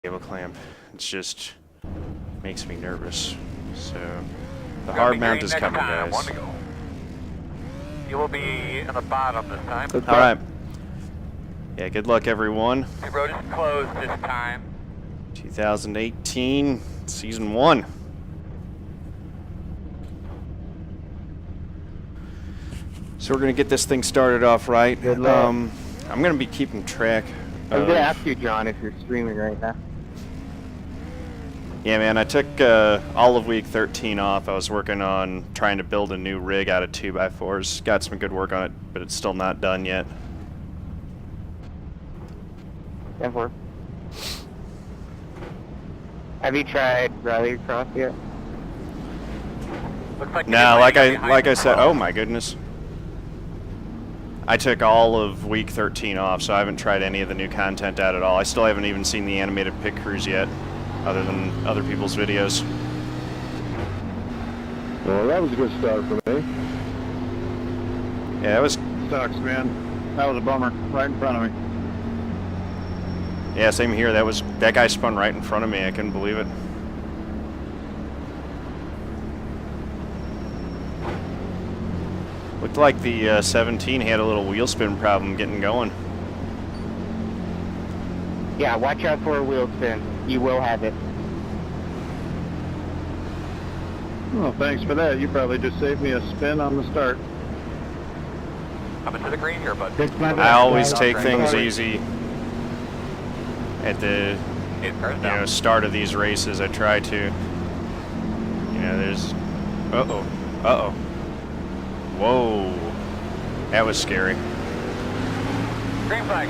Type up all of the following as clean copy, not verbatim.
cable clamp. It's just makes me nervous. So the hard mount is coming, guys. You will be in the bottom this time. All right. Yeah, good luck, everyone. The road is closed this time. 2018 season 1. So we're gonna get this thing started off right. Good luck. I'm gonna be keeping track. I was gonna ask you, John, if you're streaming right now. Yeah, man, I took all of week 13 off. I was working on trying to build a new rig out of 2x4s. Got some good work on it, but it's still not done yet. 10-4. Have you tried rallycross yet? Looks like No, like I said, oh my goodness. I took all of week 13 off, so I haven't tried any of the new content out at all. I still haven't even seen the animated pit crews yet, other than other people's videos. Well, that was a good start for me. Yeah, that was... Sucks, man. That was a bummer. Right in front of me. Yeah, same here. That guy spun right in front of me. I couldn't believe it. Looked like the 17 had a little wheel spin problem getting going. Yeah, watch out for a wheel spin. You will have it. Well, thanks for that. You probably just saved me a spin on the start. Coming to the green here, bud. I always take things easy at the start of these races. I try to. There's. Uh-oh. Whoa. That was scary. Green flag.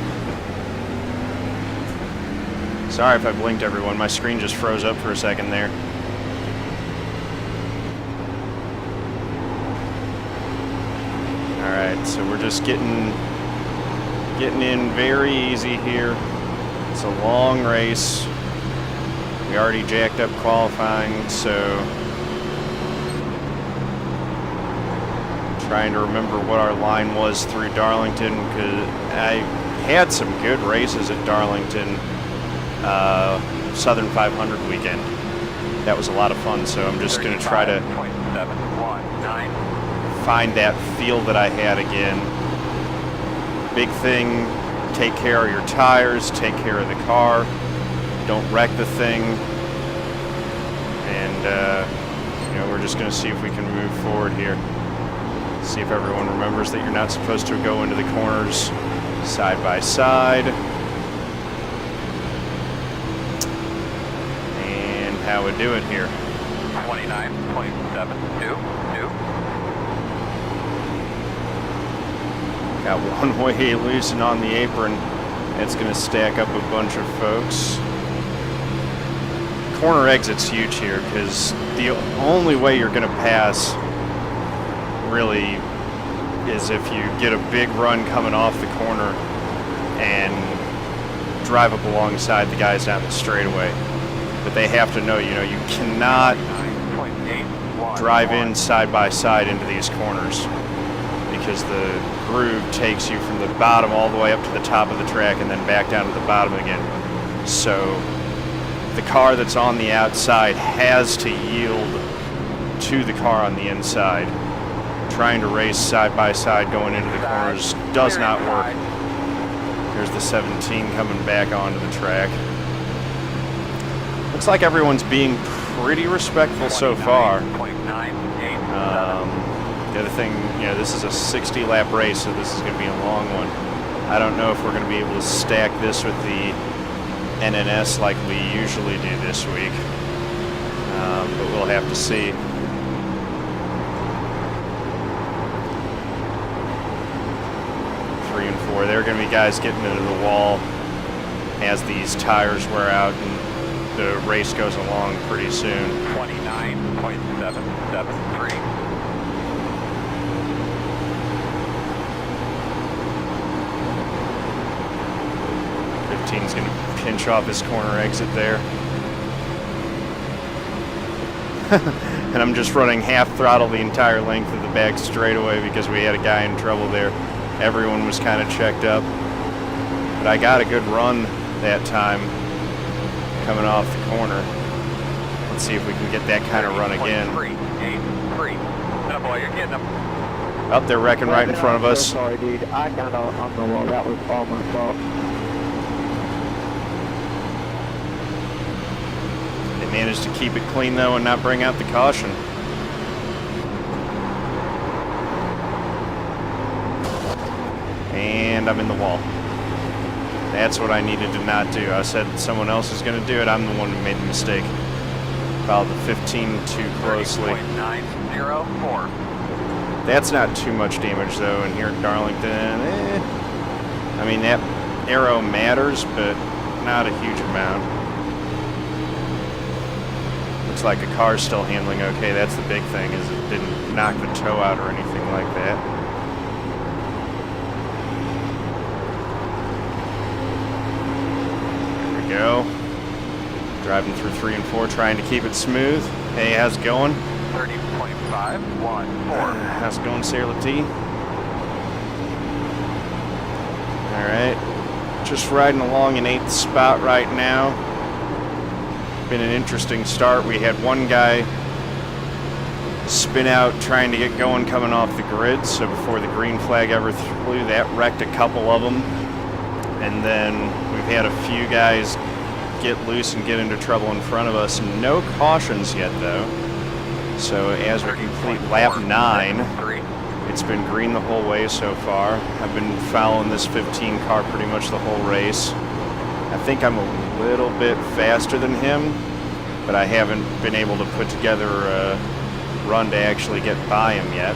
Sorry if I blinked, everyone. My screen just froze up for a second there. Alright, so we're just getting in very easy here. It's a long race. We already jacked up qualifying, so trying to remember what our line was through Darlington, because I had some good races at Darlington Southern 500 weekend. That was a lot of fun, so I'm just going to try to find that feel that I had again. Big thing, take care of your tires, take care of the car, don't wreck the thing, and we're just going to see if we can move forward here. See if everyone remembers that you're not supposed to go into the corners side by side. And how we do it here. 29.722. Got one way loosened on the apron. That's going to stack up a bunch of folks. Corner exit's huge here because the only way you're going to pass really is if you get a big run coming off the corner and drive up alongside the guys down the straightaway. But they have to know, you cannot drive in side by side into these corners because the groove takes you from the bottom all the way up to the top of the track and then back down to the bottom again. So the car that's on the outside has to yield to the car on the inside. Trying to race side by side going into the corners does not work. There's the 17 coming back onto the track. Looks like everyone's being pretty respectful so far. The other thing, this is a 60-lap race, so this is going to be a long one. I don't know if we're going to be able to stack this with the NNS like we usually do this week, but we'll have to see. 3 and 4. There are going to be guys getting into the wall as these tires wear out and the race goes along pretty soon. 29.773. Is going to pinch off his corner exit there. And I'm just running half throttle the entire length of the back straightaway because we had a guy in trouble there. Everyone was kind of checked up. But I got a good run that time. coming off the corner. Let's see if we can get that kind of run again. 3. Oh boy, you're getting them. Up there, wrecking right in front of us. So sorry, dude. I got on the wall. That was all my fault. They managed to keep it clean though and not bring out the caution. And I'm in the wall. That's what I needed to not do. I said someone else is going to do it. I'm the one who made the mistake. Followed the 15 too closely. 30.904. That's not too much damage though. And here at Darlington, I mean that arrow matters, but not a huge amount. Looks like the car's still handling okay. That's the big thing, is it didn't knock the toe out or anything like that. There we go. Driving through 3 and 4, trying to keep it smooth. Hey, how's it going? 30.514. How's it going, Sarah T? Alright. Just riding along in 8th spot right now. Been an interesting start. We had one guy spin out trying to get going coming off the grid, so before the green flag ever flew, that wrecked a couple of them. And then we've had a few guys get loose and get into trouble in front of us. No cautions yet though. So as we complete lap 9, it's been green the whole way so far. I've been following this 15 car pretty much the whole race. I think I'm a little bit faster than him, but I haven't been able to put together a run to actually get by him yet.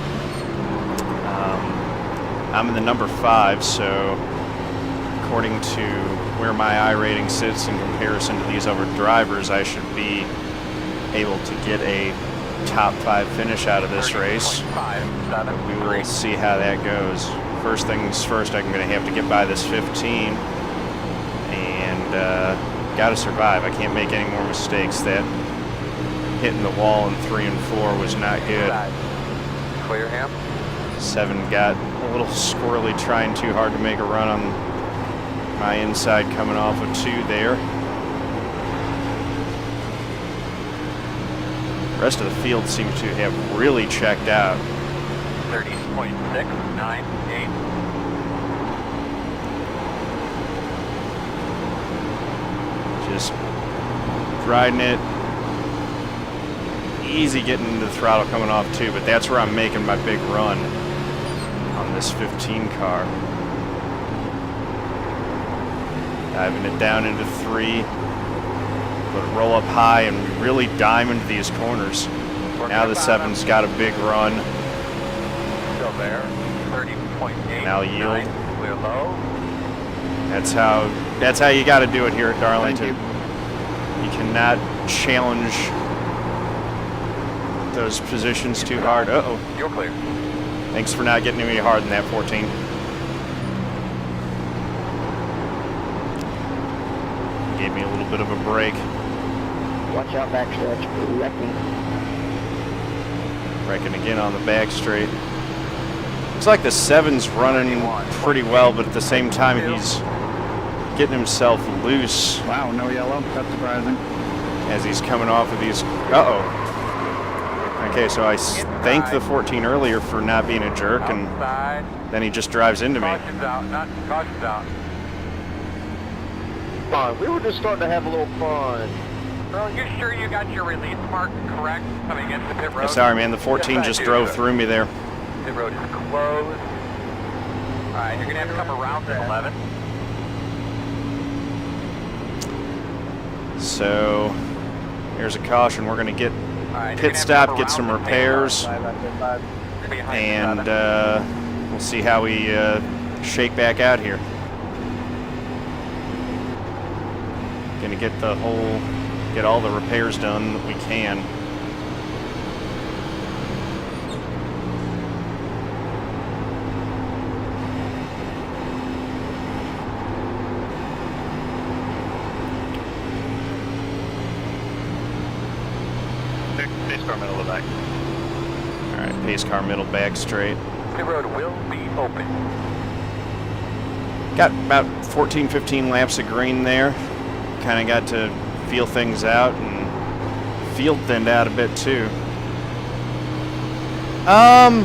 I'm in the number 5, so according to where my I rating sits in comparison to these other drivers, I should be able to get a top 5 finish out of this race. We will see how that goes. First things first, I'm going to have to get by this 15 and got to survive. I can't make any more mistakes. That hitting the wall in 3 and 4 was not good. Clear him. 7 got a little squirrely trying too hard to make a run on my inside coming off of 2 there. The rest of the field seems to have really checked out. 30.698. Just riding it. Easy getting into the throttle coming off too, but that's where I'm making my big run on this 15 car. Diving it down into 3. But roll up high and really dime into these corners. Now the 7's got a big run. Still there. 30.8. Now yield. Clear low. That's how you got to do it here at Darlington. You cannot challenge those positions too hard. Uh-oh. You're clear. Thanks for not getting me hard in that 14. Gave me a little bit of a break. Watch out backstretch. Wrecking. Wrecking again on the back straight. Looks like the 7's running pretty well, but at the same time he's getting himself loose. Wow, no yellow. That's surprising. As he's coming off of these. Uh-oh. Okay, so I thanked the 14 earlier for not being a jerk, and then he just drives into me. Caution's out. Not caution's out. Fun. We were just starting to have a little fun. Earl, you sure you got your release mark correct coming into the pit road? Yeah, sorry, man. The 14 Yes, I just do. drove through me there. Pit road is closed. All right, you're going to have to come around the 11. So here's a caution. We're going to get All right, pit stop, get some repairs, and we'll see how we shake back out here. Gonna get all the repairs done that we can. Pace car middle of the back. All right, pace car middle back straight. Pit road will be open. Got about 14, 15 laps of green there. Kind of got to feel things out and field thinned out a bit too. Yeah,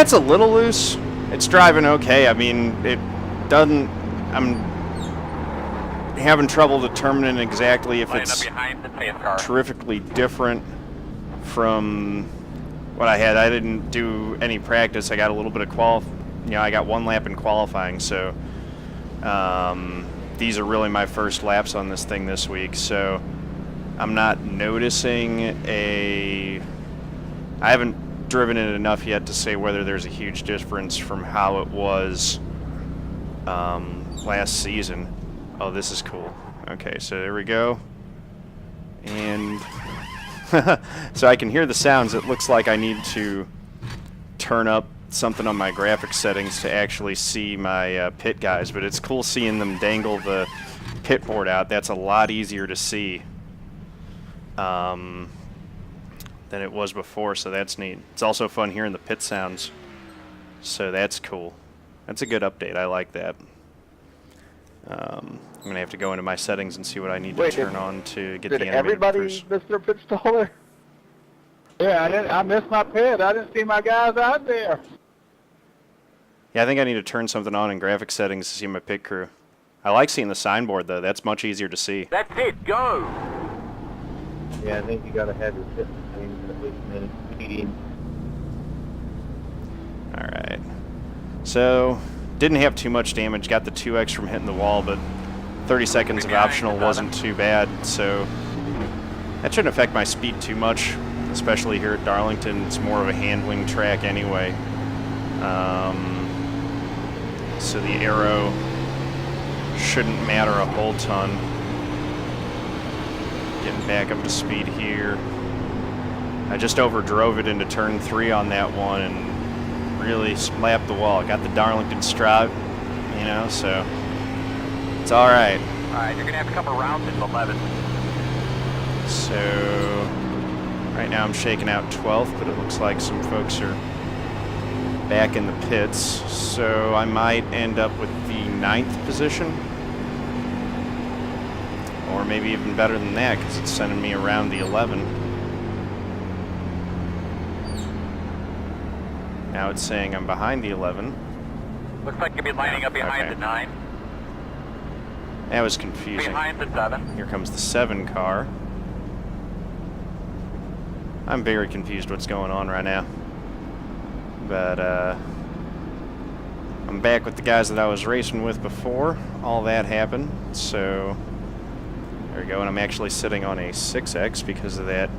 it's a little loose. It's driving okay. I mean, it doesn't. I'm having trouble determining exactly if it's terrifically different from what I had. I didn't do any practice. I got a little bit of I got 1 lap in qualifying, so these are really my first laps on this thing this week. So I'm not noticing I haven't driven it enough yet to say whether there's a huge difference from how it was last season. Oh, this is cool. Okay, so there we go. And so I can hear the sounds. It looks like I need to turn up something on my graphics settings to actually see my pit guys, but it's cool seeing them dangle the pit board out. That's a lot easier to see than it was before, so that's neat. It's also fun hearing the pit sounds, so that's cool. That's a good update. I like that. I'm going to have to go into my settings and see what I need to turn on to get the animated everybody cruise. miss their pit staller? Yeah, I missed my pit. I didn't see my guys out there. Yeah, I think I need to turn something on in graphics settings to see my pit crew. I like seeing the signboard, though. That's much easier to see. That's it, go! Yeah, I think you gotta have your pit things at least a minute speeding. Alright. So, didn't have too much damage. Got the 2x from hitting the wall, but 30 seconds of optional wasn't too bad. So, that shouldn't affect my speed too much, especially here at Darlington. It's more of a handling track anyway. So the aero shouldn't matter a whole ton. Getting back up to speed here. I just overdrove it into turn 3 on that one and really slapped the wall. Got the Darlington stripe, so it's all right. All right, you're going to have to come around in 11. So right now I'm shaking out 12th, but it looks like some folks are back in the pits, so I might end up with the 9th position, or maybe even better than that because it's sending me around the 11. Now it's saying I'm behind the 11. Looks like you'll be lining up behind the 9. That was confusing. Behind the 7. Here comes the 7 car. I'm very confused what's going on right now. But I'm back with the guys that I was racing with before all that happened. So there we go, and I'm actually sitting on a 6X because of that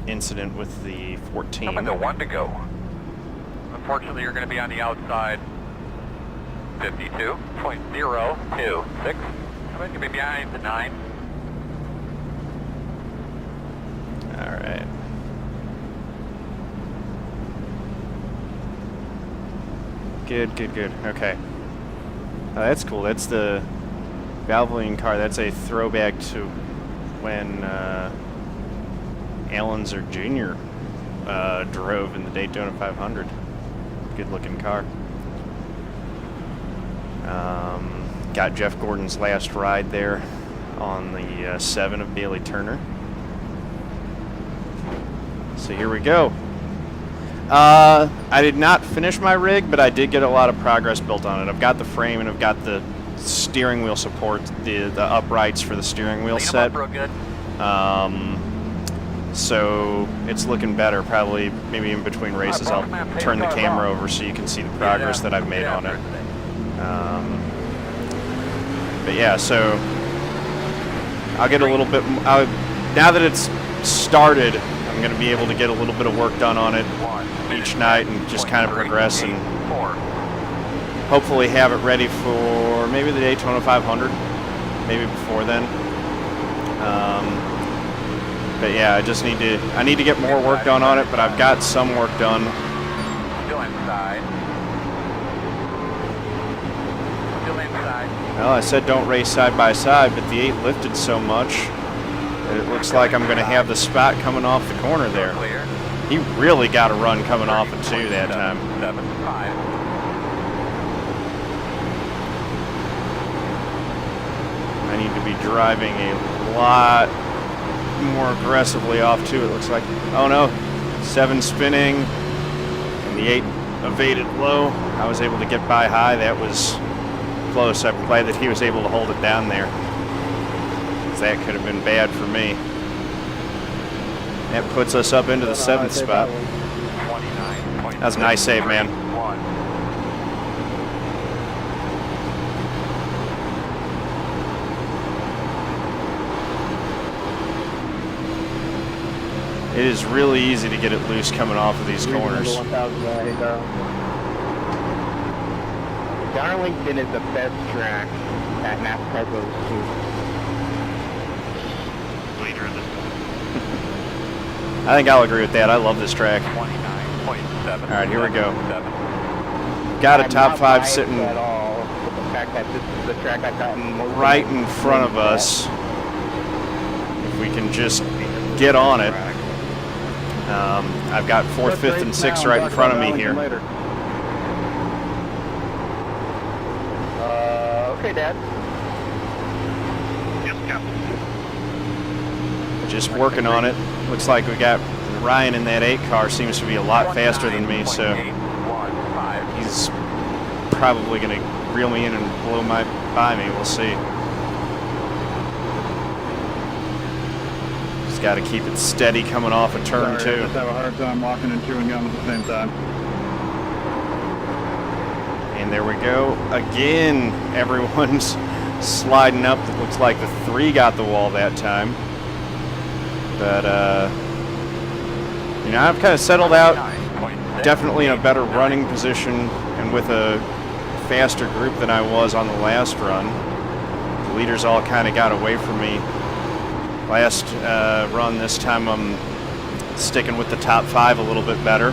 incident with the 14. Up into 1 to go. Unfortunately, you're going to be on the outside. 52.026. I'm going to be behind the 9. All right. Good. Okay. Oh, that's cool. That's the Valvoline car. That's a throwback to when Allen's or Jr. Drove in the Daytona 500. Good looking car. Got Jeff Gordon's last ride there on the 7 of Bailey Turner. So here we go. I did not finish my rig, but I did get a lot of progress built on it. I've got the frame and I've got the steering wheel support, the uprights for the steering wheel set. So it's looking better. Probably maybe in between races I'll turn the camera over so you can see the progress that I've made on it. But yeah, so I'll get a little bit, now that it's started, I'm going to be able to get a little bit of work done on it each night and just kind of progress and hopefully have it ready for maybe the Daytona 500, maybe before then. But yeah, I need to get more work done on it, but I've got some work done. Still inside. Well, I said don't race side by side, but the 8 lifted so much that it looks like I'm going to have the spot coming off the corner there. He really got a run coming off of 2 that time. 7.5. I need to be driving a lot more aggressively off too, it looks like. Oh no, 7 spinning, and the 8 evaded low. I was able to get by high. That was close. I'm glad that he was able to hold it down there, 'cause that could have been bad for me. That puts us up into the 7th spot. That was a nice save, man. It is really easy to get it loose coming off of these corners. Darlington is the best track at NASCAR goes to. Leader in this. I think I'll agree with that. I love this track. 29.7. All right, here we go. Got a top 5 sitting at all. With the fact that this is the track I've gotten most right in front of us. If we can just get on it. I've got 4th, 5th, and 6th right in front of me here. Okay, Dad. Yes, Captain. Just working on it. Looks like we got Ryan in that 8 car. Seems to be a lot faster than me, so he's probably going to reel me in and blow by me. We'll see. Just got to keep it steady coming off a turn 2. I just have a hard time walking and chewing gum at the same time. And there we go. Again, everyone's sliding up. It looks like the 3 got the wall that time. But, you know, I've kind of settled out, definitely in a better running position and with a faster group than I was on the last run. The leaders all kind of got away from me last run. This time I'm sticking with the top 5 a little bit better.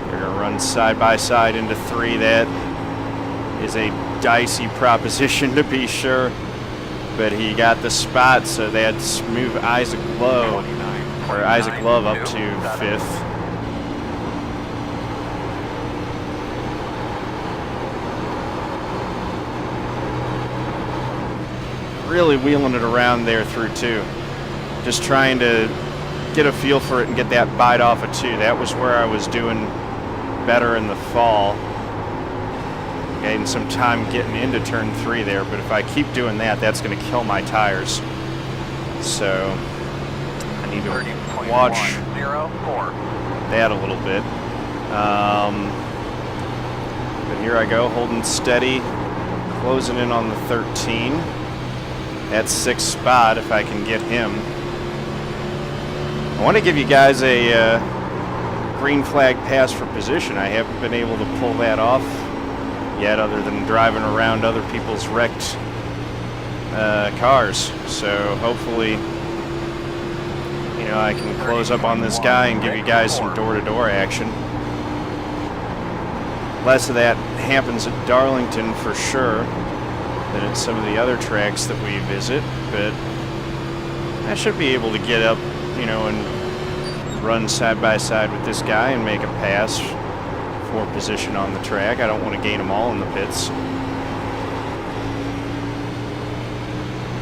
We're going to run side by side into 3. That is a dicey proposition to be sure. But he got the spot, so they had to move Isaak Love up to 5th. Really wheeling it around there through 2. Just trying to get a feel for it and get that bite off of 2. That was where I was doing better in the fall. Getting some time getting into turn 3 there, but if I keep doing that, that's going to kill my tires. So I need to watch that a little bit. But here I go, holding steady, closing in on the 13. That's 6th spot if I can get him. I want to give you guys a green flag pass for position. I haven't been able to pull that off yet, other than driving around other people's wrecked cars. So hopefully, you know, I can close up on this guy and give you guys some door-to-door action. Less of that happens at Darlington for sure than at some of the other tracks that we visit, but I should be able to get up, you know, and run side by side with this guy and make a pass for position on the track. I don't want to gain them all in the pits.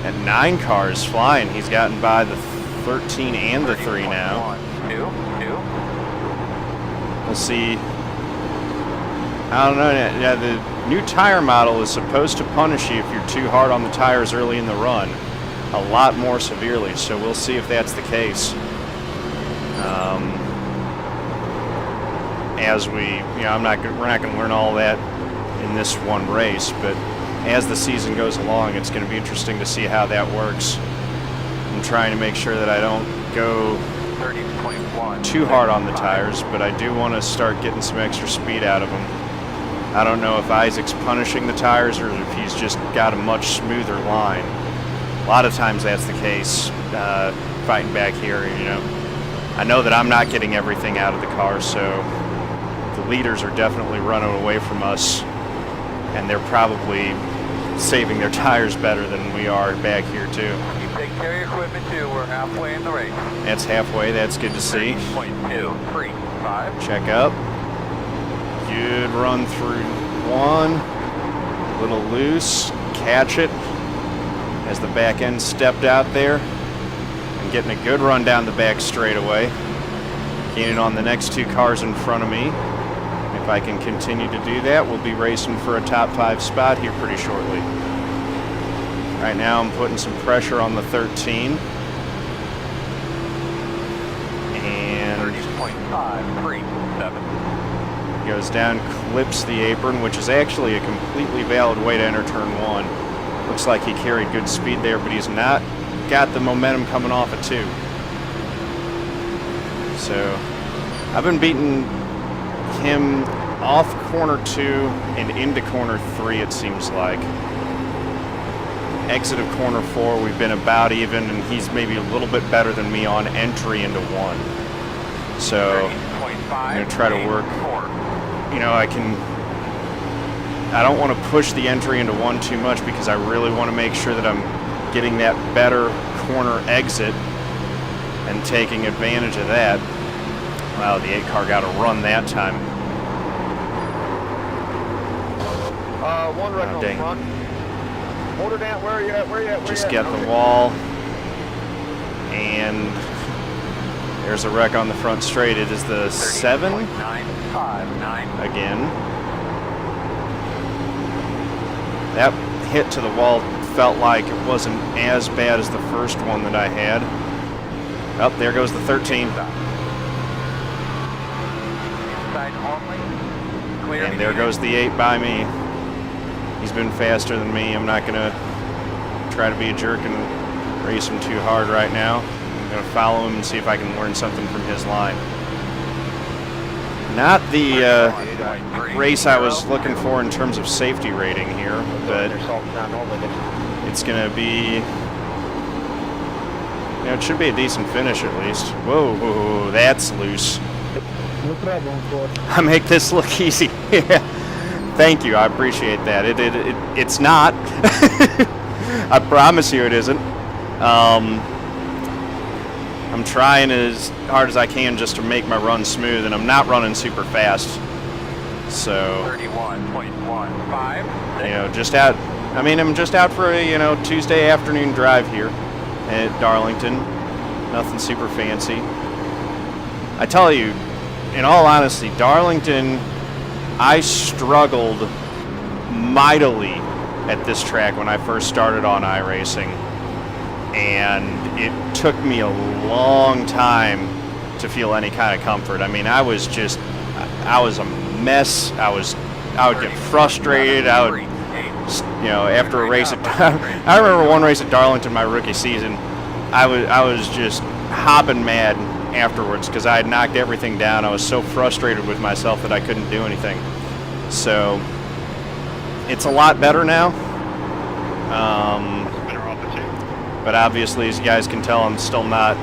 At 9 cars flying, he's gotten by the 13 and the 3 now. We'll see. I don't know. Yeah, the new tire model is supposed to punish you if you're too hard on the tires early in the run, a lot more severely. So we'll see if that's the case. As we, you know, we're not going to learn all that in this one race, but as the season goes along, it's going to be interesting to see how that works. I'm trying to make sure that I don't go too hard on the tires, but I do want to start getting some extra speed out of them. I don't know if Isaac's punishing the tires or if he's just got a much smoother line. A lot of times that's the case, fighting back here, you know. I know that I'm not getting everything out of the car, so the leaders are definitely running away from us, and they're probably saving their tires better than we are back here too. You take care of your equipment too. We're halfway in the race. That's halfway. That's good to see. 30.235. Check up. Good run through 1. Little loose. catch it as the back end stepped out there. I'm getting a good run down the back straightaway. Gaining on the next 2 cars in front of me. If I can continue to do that, we'll be racing for a top 5 spot here pretty shortly. Right now I'm putting some pressure on the 13. And 30.537. goes down, clips the apron, which is actually a completely valid way to enter turn 1. Looks like he carried good speed there, but he's not got the momentum coming off at 2. So I've been beating him off corner 2 and into corner 3, it seems like. Exit of corner 4, we've been about even, and he's maybe a little bit better than me on entry into 1. So I'm going to try to work. You know, I don't want to push the entry into 1 too much because I really want to make sure that I'm getting that better corner exit and taking advantage of that. Wow, the 8 car got a run that time. One wreck on the front. Hold her down. Where are you at? Where are you at? Just get the wall. And there's a wreck on the front straight. It is the 7 again. That hit to the wall felt like it wasn't as bad as the first one that I had. Oh, there goes the 13. And there goes the 8 by me. He's been faster than me. I'm not going to try to be a jerk and race him too hard right now. I'm going to follow him and see if I can learn something from his line. Not the race I was looking for in terms of safety rating here, but it's going to be... You know, it should be a decent finish at least. Whoa, whoa, that's loose. No problem, boss. I make this look easy. Thank you, I appreciate that. It's not. I promise you it isn't. I'm trying as hard as I can just to make my run smooth, and I'm not running super fast. So, 31.15. you know, just out. I mean, I'm just out for a Tuesday afternoon drive here at Darlington. Nothing super fancy. I tell you, in all honesty, Darlington, I struggled mightily at this track when I first started on iRacing, and it took me a long time to feel any kind of comfort. I mean, I was a mess. I would get frustrated. I would, after a race at, I remember one race at Darlington my rookie season, I was just hopping mad afterwards because I had knocked everything down. I was so frustrated with myself that I couldn't do anything. So it's a lot better now. But obviously, as you guys can tell, I'm still not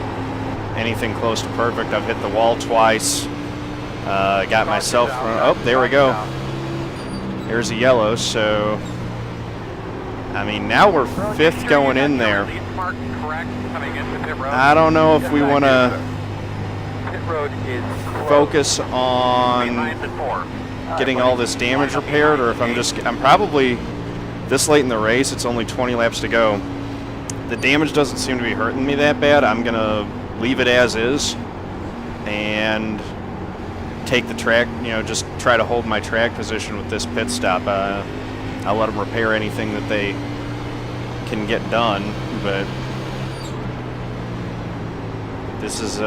anything close to perfect. I've hit the wall twice. Got myself. Oh, there we go. There's a yellow. So I mean, now we're 5th going in there. I don't know if we want to focus on getting all this damage repaired, or if I'm probably this late in the race. It's only 20 laps to go. The damage doesn't seem to be hurting me that bad. I'm gonna leave it as is and take the track, just try to hold my track position with this pit stop. I'll let them repair anything that they can get done, but this is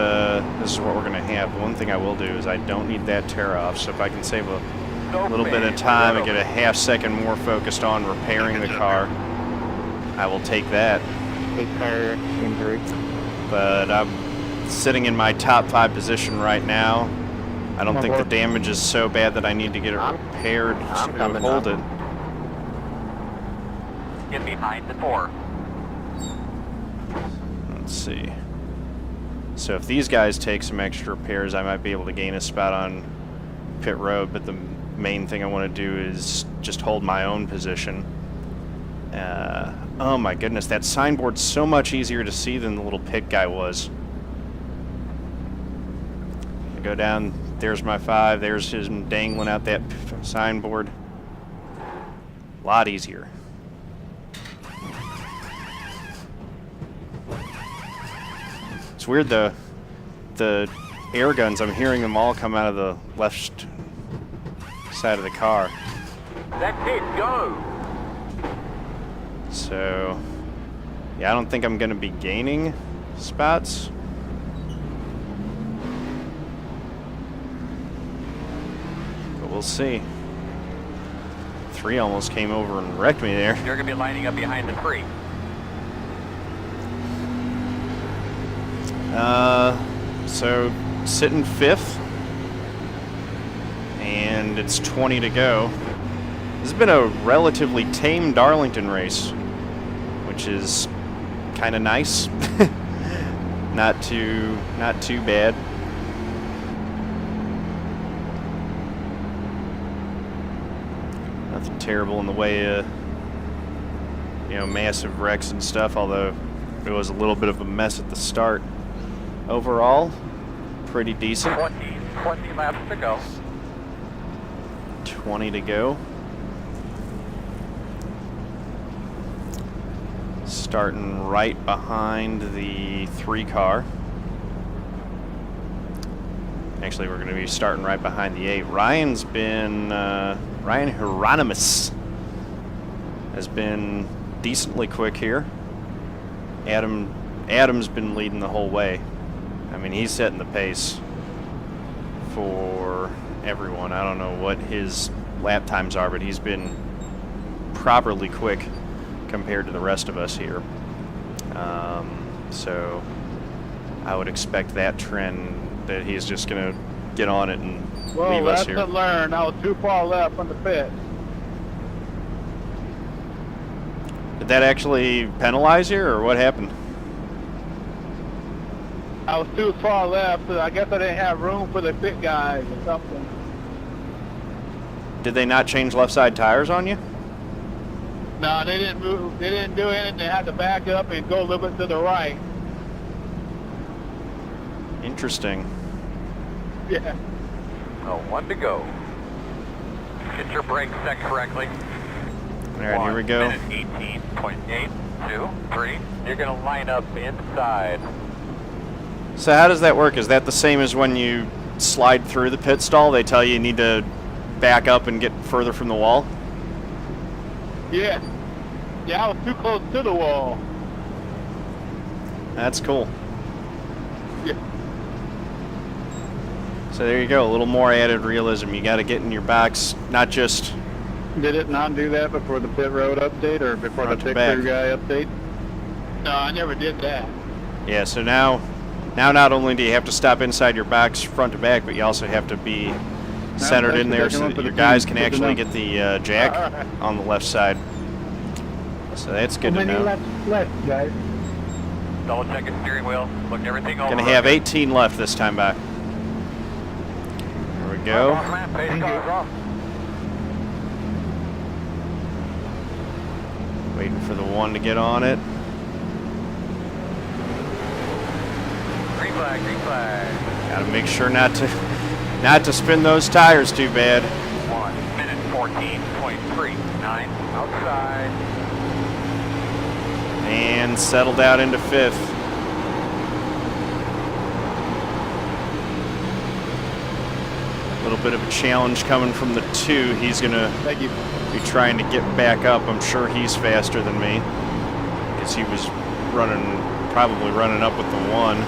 what we're gonna have. One thing I will do is I don't need that tear off, so if I can save a little bit of time and get a half second more focused on repairing the car, I will take that. Car injury. But I'm sitting in my top 5 position right now. I don't think the damage is so bad that I need to get it repaired to hold it. Get behind the 4. Let's see. So if these guys take some extra repairs, I might be able to gain a spot on pit road, but the main thing I want to do is just hold my own position. Oh my goodness, that signboard's so much easier to see than the little pit guy was. I go down, there's my 5, there's him dangling out that signboard. A lot easier. It's weird, the air guns, I'm hearing them all come out of the left side of the car. That's it, go! So, yeah, I don't think I'm going to be gaining spots. But we'll see. 3 almost came over and wrecked me there. You're going to be lining up behind the 3. So sitting 5th, and it's 20 to go. This has been a relatively tame Darlington race, which is kind of nice. not too bad. Nothing terrible in the way of, massive wrecks and stuff, although it was a little bit of a mess at the start. Overall, pretty decent. 20 laps to go. 20 to go. Starting right behind the 3 car. Actually, we're going to be starting right behind the 8. Ryan Hieronymus has been decently quick here. Adam's been leading the whole way. I mean, he's setting the pace for everyone. I don't know what his lap times are, but he's been properly quick compared to the rest of us here. So I would expect that trend that he's just going to get on it and leave us here. Well, lesson learned. I was too far left on the pit. Did that actually penalize you, or what happened? I was too far left, so I guess I didn't have room for the pit guys or something. Did they not change left side tires on you? No, they didn't move. They didn't do anything. They had to back up and go a little bit to the right. Interesting. Yeah. Oh, 1 to go. Get your brakes set correctly. All right, here we go. 18.823. You're going to line up inside. So how does that work? Is that the same as when you slide through the pit stall? They tell you need to back up and get further from the wall? Yeah. Yeah, I was too close to the wall. That's cool. Yeah. So there you go, a little more added realism. You got to get in your box, not just Did it not do that before the pit road update or before Front the to pit back. crew guy update? No, I never did that. Yeah, so now not only do you have to stop inside your box front to back, but you also have to be centered in there so that your guys can actually get the jack on the left side. So that's good to know. left, guys? Double check the steering wheel. Look everything over. Gonna have 18 left this time back. There we go. Waiting for the 1 to get on it. Green flag, green flag. Gotta make sure not to spin those tires too bad. 1 minute 14.39 outside. And settled out into 5th. A little bit of a challenge coming from the 2. He's gonna be trying to get back up. I'm sure he's faster than me, because he was probably running up with the 1.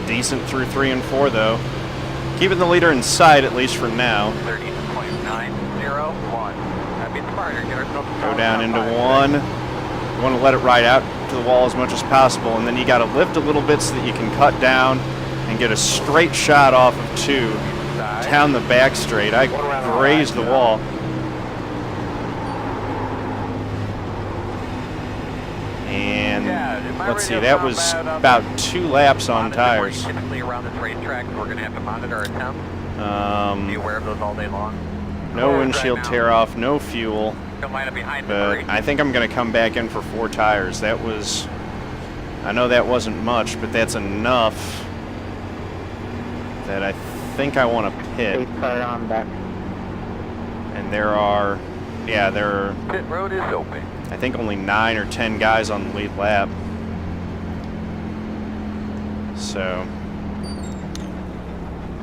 Decent through 3 and 4 though. Keeping the leader in sight, at least for now. 30.901. Be smarter. Get ourselves Go down into 1. You want to let it ride out to the wall as much as possible, and then you got to lift a little bit so that you can cut down and get a straight shot off of 2 down the back straight. I grazed the wall. And let's see, that was about 2 laps on tires. Typically around this racetrack, we're going to have to monitor our temps. Be aware of those all day long. No windshield tear off, no fuel. Line up behind But I think I'm going to come back in for 4 tires. I know that wasn't much, but that's enough that I think I want to pit. And there are pit road is open. I think only 9 or 10 guys on the lead lap. So,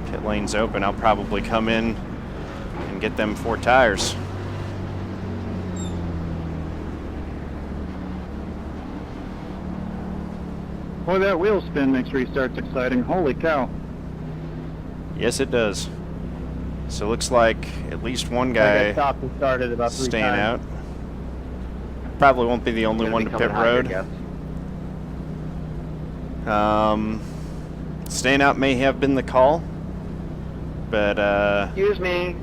pit lane's open. I'll probably come in and get them 4 tires. Boy, that wheel spin makes restarts exciting. Holy cow. Yes, it does. So, looks like at least one I guy got stopped and started about 3 staying times. out. Probably won't be the only one to pit road. Staying out may have been the call, but Excuse me.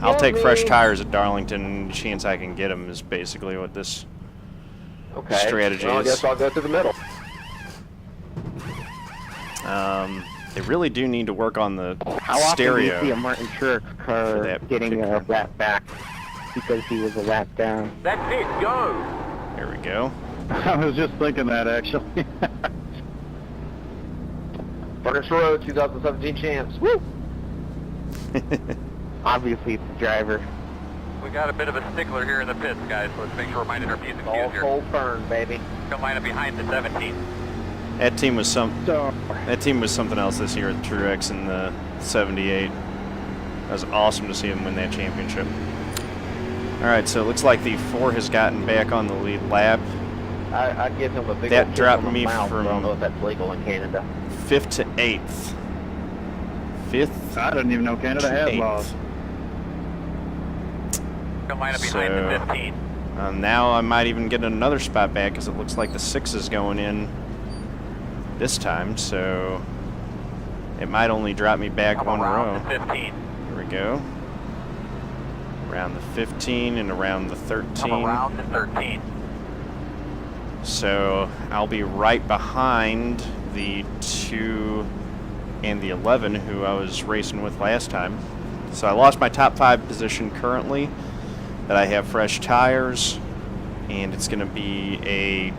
I'll take fresh tires at Darlington. Chance I can get them is basically what this strategy well, I is. guess I'll go to the middle. They really do need to work on the How often do stereo. you see a Martin Truex car that getting a particular- lap back because he was a lap down? That's it, go! There we go. I was just thinking that, actually. Furnace Road, 2017 Champs. Woo! Obviously, it's the driver. We got a bit of a stickler here in the pits, guys, so let's make sure we're minding our P's and All Q's here. cold burn, baby. Come line up behind the 17. That team was something So, else this year at Truex in the 78. That was awesome to see him win that championship. All right, so it looks like the 4 has gotten back on the lead lap. I'd give him a big That old kiss dropped on the me mouth, from- but I don't know if that's legal in Canada. 5th to 8th. 5th I didn't even know Canada to had 8th. laws. Come line up behind the 15. Now I might even get another spot back because it looks like the 6 is going in this time, so it might only drop me back Come one row. around the 15. Here we go. Around the 15 and around the 13. Come around the 13. So I'll be right behind the 2 and the 11 who I was racing with last time. So I lost my top 5 position currently, but I have fresh tires, and it's going to be a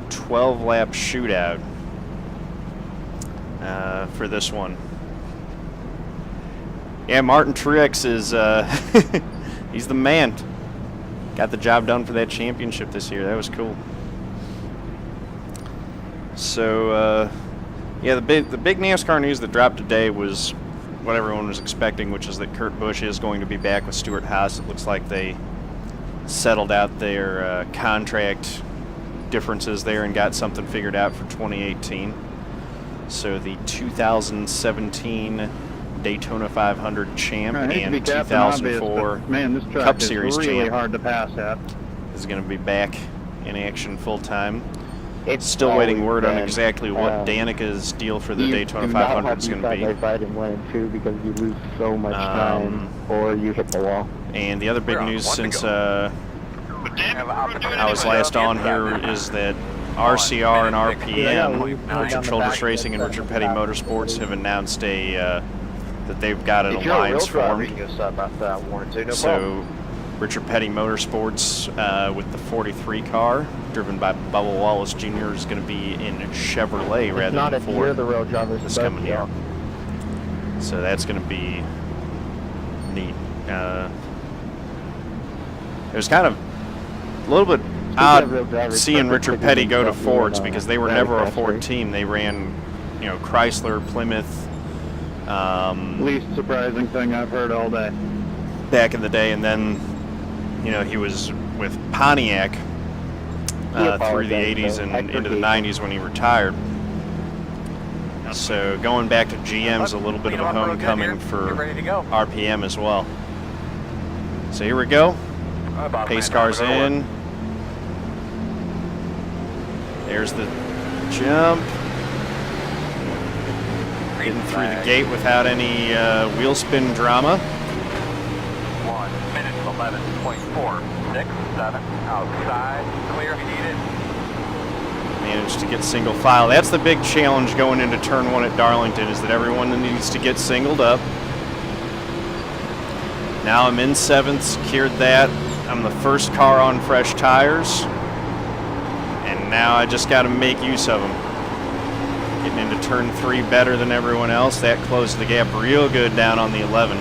12-lap shootout for this one. Yeah, Martin Truex is he's the man. Got the job done for that championship this year. That was cool. So, yeah, the big NASCAR news that dropped today was what everyone was expecting, which is that Kurt Busch is going to be back with Stewart Haas. It looks like they settled out their contract differences there and got something figured out for 2018. So the 2017 Daytona 500 champ I hate to be and Captain Obvious, 2004 but, man, this track Cup is Series really champ hard to pass at. is going to be back in action full time. it's Still waiting always word on been, exactly what Danica's deal for the you Daytona do not 500 have is to going to side be. by side in 1 and 2 because you lose so much time or you hit the wall. And the other big We're on news one to since go. I was last on here is that RCR and RPM, Richard Childress Racing and Richard Petty Motorsports, have announced that they've got an If you're a real alliance driver, you formed. can go side by side 1 and 2, no problem. So Richard Petty Motorsports with the 43 car, driven by Bubba Wallace Jr., is going to be in Chevrolet It's rather not than if you're Ford the real driver, this it's both coming of year. y'all. So that's going to be neat. It was kind of a little bit of real odd drivers, seeing Trevor Richard could Petty do go to himself Fords even, because they were rally never a cross Ford race. team. They ran, Chrysler, Plymouth, Least surprising thing I've heard all day. back in the day, and then, he was with Pontiac through the 80s and into the 90s when he retired. So going back to GM's a little bit of a homecoming for Ready to go. RPM as well. So here we go. Pace cars in. There's the jump. Getting through the gate without any wheel spin drama. 1 minute 11.467 outside. Clear if you need it. Managed to get single file. That's the big challenge going into turn 1 at Darlington, is that everyone needs to get singled up. Now I'm in 7th, secured that. I'm the first car on fresh tires. And now I just got to make use of them. Getting into turn 3 better than everyone else. That closed the gap real good down on the 11.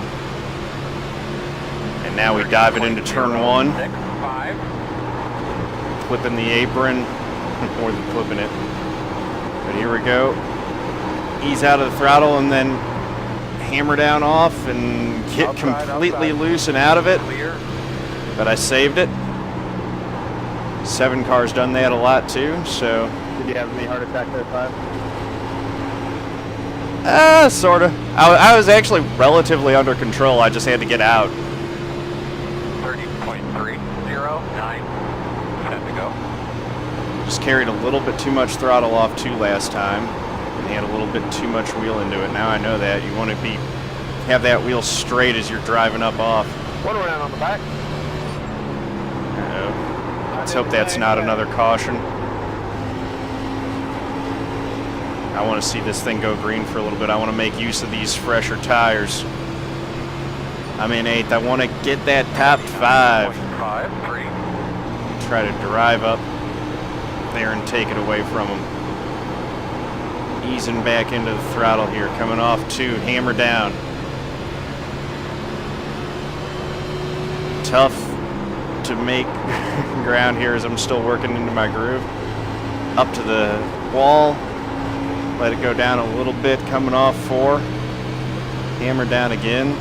And now we dive it into turn 1. 6, 5. Flipping the apron. More than flipping it. But here we go. ease out of the throttle and then hammer down off and get completely loose and out of it. Clear. But I saved it. 7 cars done that a lot too, so. Did you have any heart attack that time? Sorta. I was actually relatively under control. I just had to get out. 30.309. Set to go. Just carried a little bit too much throttle off too last time, and had a little bit too much wheel into it. Now I know that. You want to have that wheel straight as you're driving up off. One around on the back. Uh-oh. Let's hope that's not another caution. I want to see this thing go green for a little bit. I want to make use of these fresher tires. I'm in 8th. I want to get that top 5. 5.3. Try to drive up there and take it away from them. Easing back into the throttle here. Coming off 2. Hammer down. Tough to make ground here as I'm still working into my groove. Up to the wall. Let it go down a little bit, coming off 4. Hammer down again.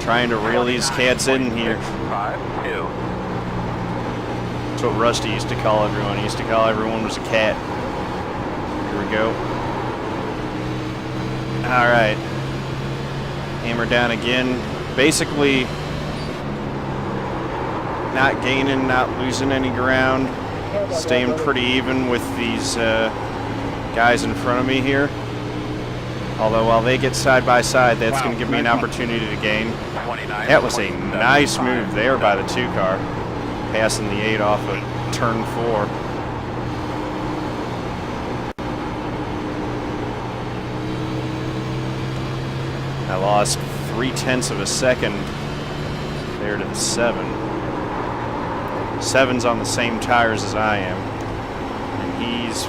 Trying to reel these cats in here. 5.2. That's what Rusty used to call everyone. He used to call everyone was a cat. Here we go. All right. Hammer down again. Basically, not gaining, not losing any ground. Staying pretty even with these guys in front of me here. Although while they get side by side, that's going to give me an opportunity to gain. That was a nice move there by the 2 car, passing the 8 off of turn 4. I lost 0.3 of a second there to the 7. 7's on the same tires as I am, and he's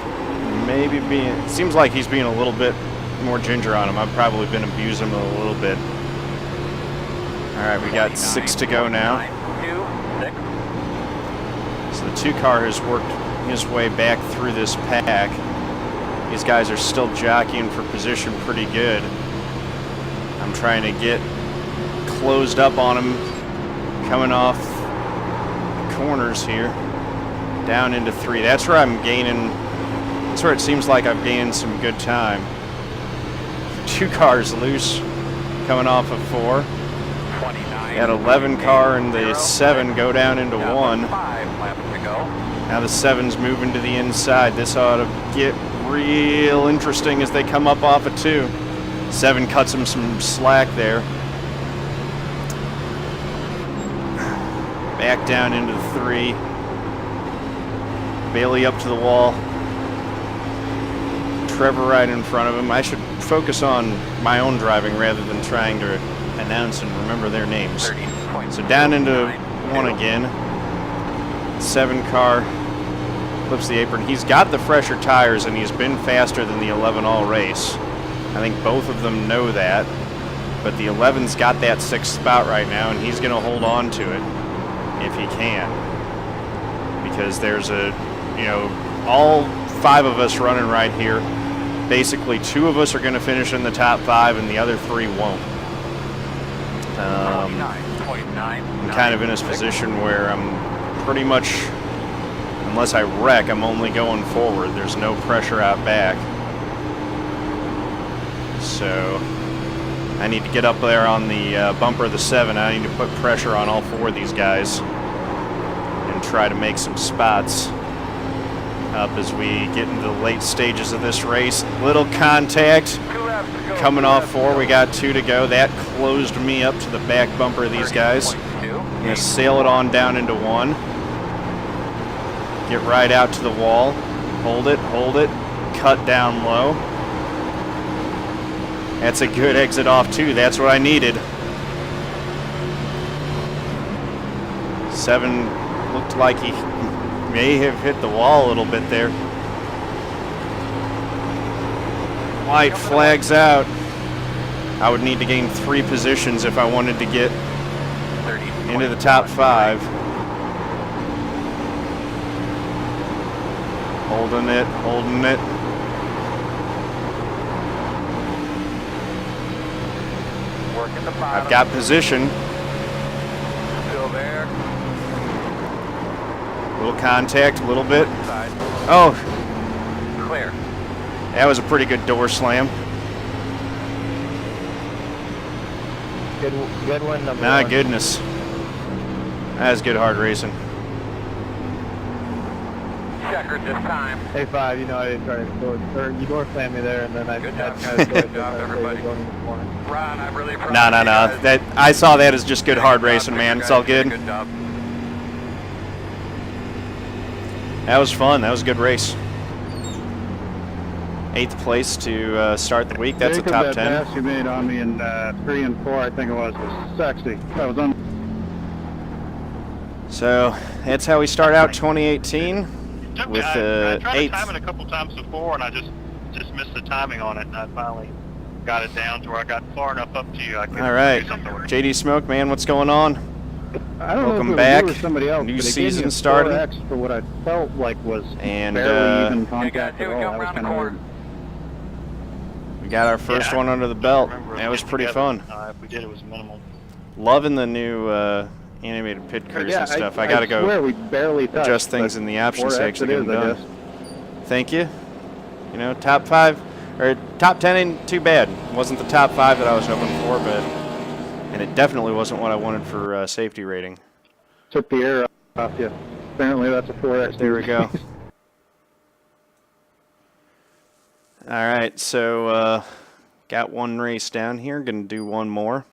maybe being, it seems like he's being a little bit more ginger on him. I've probably been abusing him a little bit. All right, we got 6 to go now. So the 2 car has worked his way back through this pack. These guys are still jockeying for position pretty good. I'm trying to get closed up on him, coming off corners here, down into 3. That's where I'm gaining. That's where it seems like I've gained some good time. 2 cars loose, coming off of 4. That 11 car and the 7 go down into 1. Now the 7's moving to the inside. This ought to get real interesting as they come up off of 2. 7 cuts him some slack there. Back down into 3. Bailey up to the wall. Trevor right in front of him. I should focus on my own driving rather than trying to announce and remember their names. So down into 1 again. 7 car flips the apron. He's got the fresher tires and he's been faster than the 11 all race. I think both of them know that. But the 11's got that 6th spot right now and he's going to hold on to it if he can. Because there's all 5 of us running right here. Basically 2 of us are going to finish in the top 5 and the other 3 won't. I'm kind of in a position where I'm pretty much, unless I wreck, I'm only going forward. There's no pressure out back. So I need to get up there on the bumper of the 7. I need to put pressure on all 4 of these guys and try to make some spots up as we get into the late stages of this race. Little contact coming off 4. We got 2 to go. That closed me up to the back bumper of these guys. I'm going to sail it on down into 1. Get right out to the wall. Hold it, cut down low. That's a good exit off 2. That's what I needed. 7 looked like he may have hit the wall a little bit there. White flags out. I would need to gain 3 positions if I wanted to get into the top 5. Holding it. at the bottom. I've got position. Still there. Little contact, a little bit. Side. Oh, Clear. that was a pretty good door slam. Good one, number My one. goodness. That was good hard racing. Checkered this time. Hey, Five, you know I didn't try to you door slammed me there, and then I Good had job. kind of Good job, everybody. going in the corner. Ron, I'm really proud No. of you guys. That I saw that as just good hard Good job, racing, man. you It's all guys did a good. Good job. That was fun. That was a good race. 8th place to start the week. That's a top 10. That pass you made on me in 3 and 4, I think it was sexy. That was So that's how we start out 2018 Took me- with I tried to 8th. time it a couple times before, and I just missed the timing on it, and I finally got it down to where I got far enough up to you. I could All right, do something with it. JD Smoke, man, what's going on? I don't Welcome know if it back. was you or somebody else, New but it season gave me a started. 4X for what I felt like was And, barely even Okay, guys, contact here at we all. go That was around the kind of corner. weird. We got our first Yeah, one under the I belt. remember us That was getting pretty together. fun. If we did, it was minimal. Loving the new animated pit crews Yeah, and stuff. I gotta swear go we barely touched, adjust things but in the options 4X to actually it get them is, I done. guess. Thank you. You know, top 5 or top 10 ain't too bad. Wasn't the top 5 that I was hoping for, but and it definitely wasn't what I wanted for safety rating. Took the air off you. Apparently that's a 4X. There we go. All right, so got one race down here. Gonna do one more.